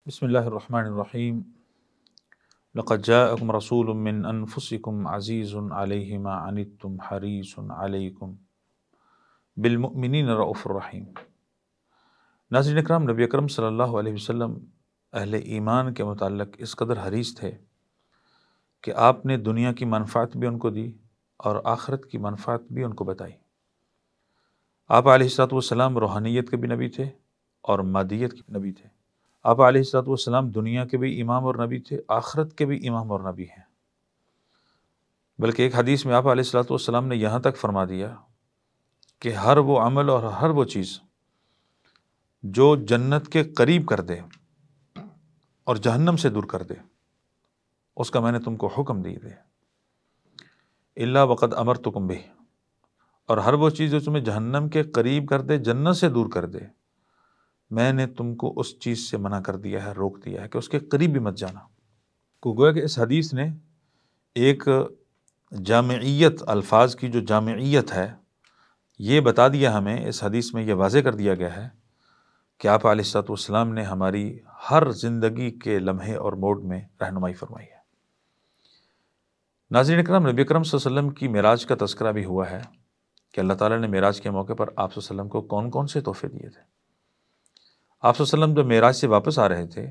بسم اللہ الرحمن الرحیم لقد جاءکم رسول من انفسکم عزیز علیہ ما عنتم حریص علیکم بالمؤمنین رؤوف الرحیم۔ ناظرین اکرام، نبی اکرم صلی اللہ علیہ وسلم اہل ایمان کے متعلق اس قدر حریص تھے کہ آپ نے دنیا کی منفعت بھی ان کو دی اور آخرت کی منفعت بھی ان کو بتائی۔ آپ علیہ الصلوۃ والسلام روحانیت کے بھی نبی تھے اور مادیت کے نبی تھے۔ آپ علیہ الصلوۃ والسلام دنیا کے بھی امام اور نبی تھے، آخرت کے بھی امام اور نبی ہیں۔ بلکہ ایک حدیث میں آپ علیہ الصلوۃ والسلام نے یہاں تک فرما دیا کہ ہر وہ عمل اور ہر وہ چیز جو جنت کے قریب کر دے اور جہنم سے دور کر دے، اس کا میں نے تم کو حکم دی دے، الا وقد امرتکم بہ، اور ہر وہ چیز جو تمہیں جہنم کے قریب کر دے، جنت سے دور کر دے، میں نے تم کو اس چیز سے منع کر دیا ہے، روک دیا ہے کہ اس کے قریب بھی مت جانا۔ گویا کہ اس حدیث نے ایک جامعیت، الفاظ کی جو جامعیت ہے، یہ بتا دیا ہمیں، اس حدیث میں یہ واضح کر دیا گیا ہے کہ آپ علیہ الصلوۃ والسلام نے ہماری ہر زندگی کے لمحے اور موڑ میں رہنمائی فرمائی ہے۔ ناظرین اکرام، نبی اکرم صلی اللہ علیہ وسلم کی معراج کا تذکرہ بھی ہوا ہے کہ اللہ تعالیٰ نے معراج کے موقع پر آپ صلی اللہ علیہ وسلم کو کون کون سے تحفے دیے تھے۔ آپ صلی اللہ علیہ وسلم جب معراج سے واپس آ رہے تھے،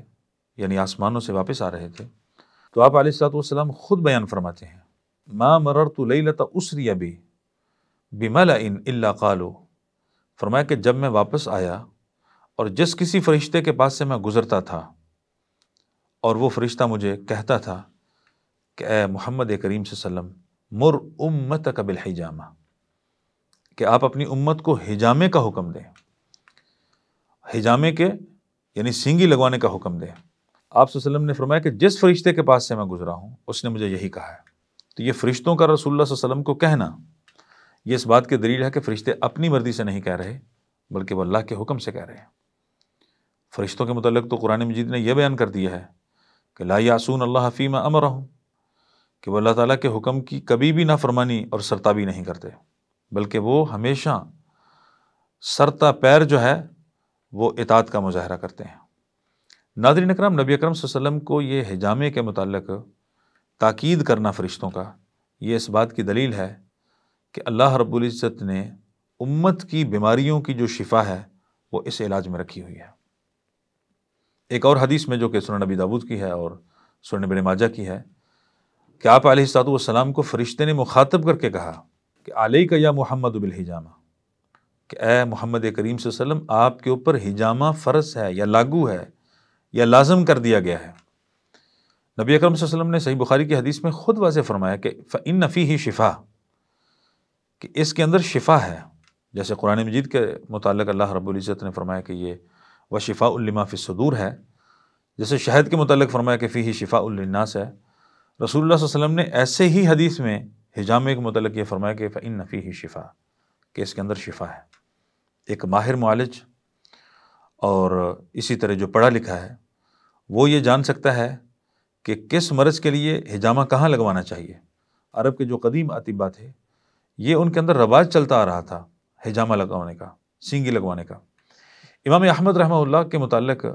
یعنی آسمانوں سے واپس آ رہے تھے، تو آپ علیہ الصلوۃ والسلام خود بیان فرماتے ہیں، ما مررت لیلۃ اسری بی بملأ الا قالوا، فرمایا کہ جب میں واپس آیا اور جس کسی فرشتے کے پاس سے میں گزرتا تھا اور وہ فرشتہ مجھے کہتا تھا کہ اے محمد کریم صلی اللہ علیہ وسلم، مر امتک بالحجامہ، کہ آپ اپنی امت کو حجامے کا حکم دیں، حجامے کے یعنی سینگی لگوانے کا حکم دیں۔ آپ صلی اللہ علیہ وسلم نے فرمایا کہ جس فرشتے کے پاس سے میں گزرا ہوں اس نے مجھے یہی کہا ہے۔ تو یہ فرشتوں کا رسول اللہ صلی اللہ علیہ وسلم کو کہنا، یہ اس بات کی دلیل ہے کہ فرشتے اپنی مرضی سے نہیں کہہ رہے بلکہ وہ اللہ کے حکم سے کہہ رہے ہیں۔ فرشتوں کے متعلق تو قرآن مجید نے یہ بیان کر دیا ہے کہ لا یعصون اللہ فیما امرہم، کہ وہ اللہ تعالیٰ کے حکم کی کبھی بھی نافرمانی اور سرتابی نہیں کرتے، بلکہ وہ ہمیشہ سرتا پیر جو ہے وہ اطاعت کا مظاہرہ کرتے ہیں۔ ناظرین اکرام، نبی اکرم صلی اللہ علیہ وسلم کو یہ حجامے کے متعلق تاکید کرنا فرشتوں کا، یہ اس بات کی دلیل ہے کہ اللہ رب العزت نے امت کی بیماریوں کی جو شفا ہے وہ اس علاج میں رکھی ہوئی ہے۔ ایک اور حدیث میں جو کہ سنن نبی داؤد کی ہے اور سنن ابن ماجہ کی ہے کہ آپ علیہ الصلوۃ والسلام کو فرشتے نے مخاطب کر کے کہا کہ علیک یا محمد بالحجامہ، کہ اے محمد کریم صلی اللہ علیہ وسلم، آپ کے اوپر حجامہ فرض ہے یا لاگو ہے یا لازم کر دیا گیا ہے۔ نبی اکرم صلی اللہ علیہ وسلم نے صحیح بخاری کی حدیث میں خود واضح فرمایا کہ فإن فیہ شفا، کہ اس کے اندر شفا ہے، جیسے قرآن مجید کے متعلق اللہ رب العزت نے فرمایا کہ یہ وشفاء لما فی الصدور ہے، جیسے شہد کے متعلق فرمایا کہ فیہ شفاء للناس ہے۔ رسول اللہ صلی اللہ علیہ وسلم نے ایسے ہی حدیث میں حجامے کے متعلق یہ فرمایا کہ فإن فیہ شفا، کہ اس کے اندر شفا ہے۔ ایک ماہر معالج اور اسی طرح جو پڑھا لکھا ہے وہ یہ جان سکتا ہے کہ کس مرض کے لیے حجامہ کہاں لگوانا چاہیے۔ عرب کے جو قدیم اطباء تھے، یہ ان کے اندر رواج چلتا آ رہا تھا حجامہ لگوانے کا، سینگی لگوانے کا۔ امام احمد رحمہ اللہ کے متعلق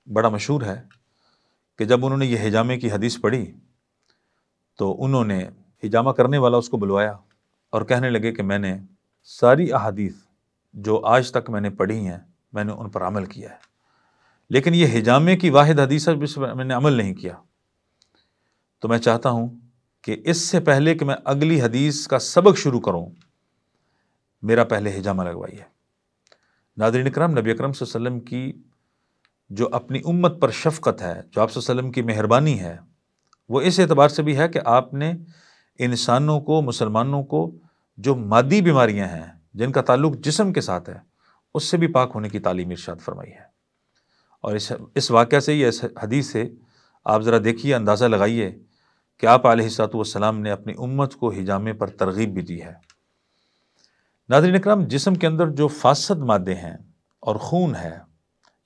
بڑا مشہور ہے کہ جب انہوں نے یہ حجامے کی حدیث پڑھی تو انہوں نے حجامہ کرنے والا اس کو بلوایا اور کہنے لگے کہ میں نے ساری احادیث جو آج تک میں نے پڑھی ہیں میں نے ان پر عمل کیا ہے، لیکن یہ حجامے کی واحد حدیث ہے جس پر میں نے عمل نہیں کیا، تو میں چاہتا ہوں کہ اس سے پہلے کہ میں اگلی حدیث کا سبق شروع کروں، میرا پہلے حجامہ لگوائیے۔ ناظرین اکرام، نبی اکرم صلی اللہ علیہ وسلم کی جو اپنی امت پر شفقت ہے، جو آپ صلی اللہ علیہ وسلم کی مہربانی ہے، وہ اس اعتبار سے بھی ہے کہ آپ نے انسانوں کو، مسلمانوں کو جو مادی بیماریاں ہیں جن کا تعلق جسم کے ساتھ ہے اس سے بھی پاک ہونے کی تعلیم ارشاد فرمائی ہے۔ اور اس واقعہ سے، اس حدیث سے آپ ذرا دیکھیے، اندازہ لگائیے کہ آپ علیہ الصلوۃ والسلام نے اپنی امت کو حجامے پر ترغیب بھی دی ہے۔ ناظرین اکرام، جسم کے اندر جو فاسد مادے ہیں اور خون ہے،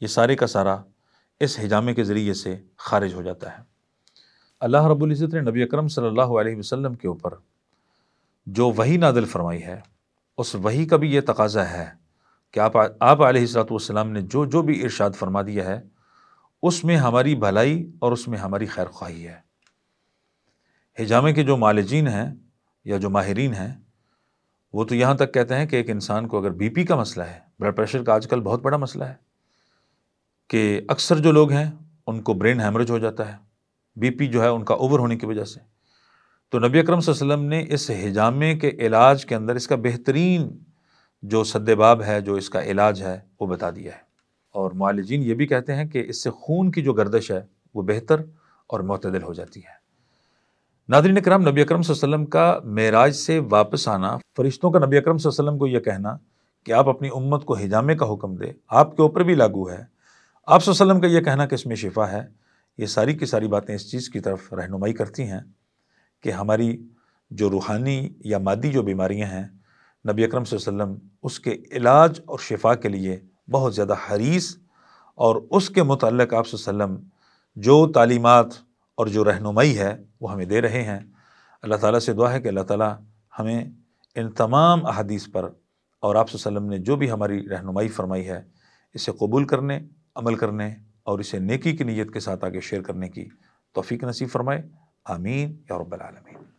یہ سارے کا سارا اس حجامے کے ذریعے سے خارج ہو جاتا ہے۔ اللہ رب العزت نے نبی اکرم صلی اللہ علیہ وسلم کے اوپر جو وحی نازل فرمائی ہے، اس وحی کا بھی یہ تقاضا ہے کہ آپ علیہ الصلوۃ والسلام نے جو بھی ارشاد فرما دیا ہے اس میں ہماری بھلائی اور اس میں ہماری خیر خواہی ہے۔ حجامے کے جو معالجین ہیں یا جو ماہرین ہیں وہ تو یہاں تک کہتے ہیں کہ ایک انسان کو اگر بی پی کا مسئلہ ہے، بلڈ پریشر کا آج کل بہت بڑا مسئلہ ہے کہ اکثر جو لوگ ہیں ان کو برین ہیمرج ہو جاتا ہے، بی پی جو ہے ان کا اوور ہونے کی وجہ سے۔ تو نبی اکرم صلی اللہ علیہ وسلم نے اس حجامے کے علاج کے اندر اس کا بہترین جو سد باب ہے، جو اس کا علاج ہے، وہ بتا دیا ہے۔ اور معالجین یہ بھی کہتے ہیں کہ اس سے خون کی جو گردش ہے وہ بہتر اور معتدل ہو جاتی ہے۔ ناظرین کرام، نبی اکرم صلی اللہ علیہ وسلم کا معراج سے واپس آنا، فرشتوں کا نبی اکرم صلی اللہ علیہ وسلم کو یہ کہنا کہ آپ اپنی امت کو حجامے کا حکم دے، آپ کے اوپر بھی لاگو ہے۔ آپ صلی اللہ علیہ وسلم کا یہ کہنا کہ اس میں شفا ہے، یہ ساری کی ساری باتیں اس چیز کی طرف رہنمائی کرتی ہیں کہ ہماری جو روحانی یا مادی جو بیماریاں ہیں، نبی اکرم صلی اللہ علیہ وسلم اس کے علاج اور شفا کے لیے بہت زیادہ حریص، اور اس کے متعلق آپ صلی اللہ علیہ وسلم جو تعلیمات اور جو رہنمائی ہے وہ ہمیں دے رہے ہیں۔ اللہ تعالیٰ سے دعا ہے کہ اللہ تعالیٰ ہمیں ان تمام احادیث پر اور آپ صلی اللہ علیہ وسلم نے جو بھی ہماری رہنمائی فرمائی ہے اسے قبول کرنے، عمل کرنے اور اسے نیکی کی نیت کے ساتھ آگے شیئر کرنے کی توفیق نصیب فرمائے۔ آمین یا رب العالمین۔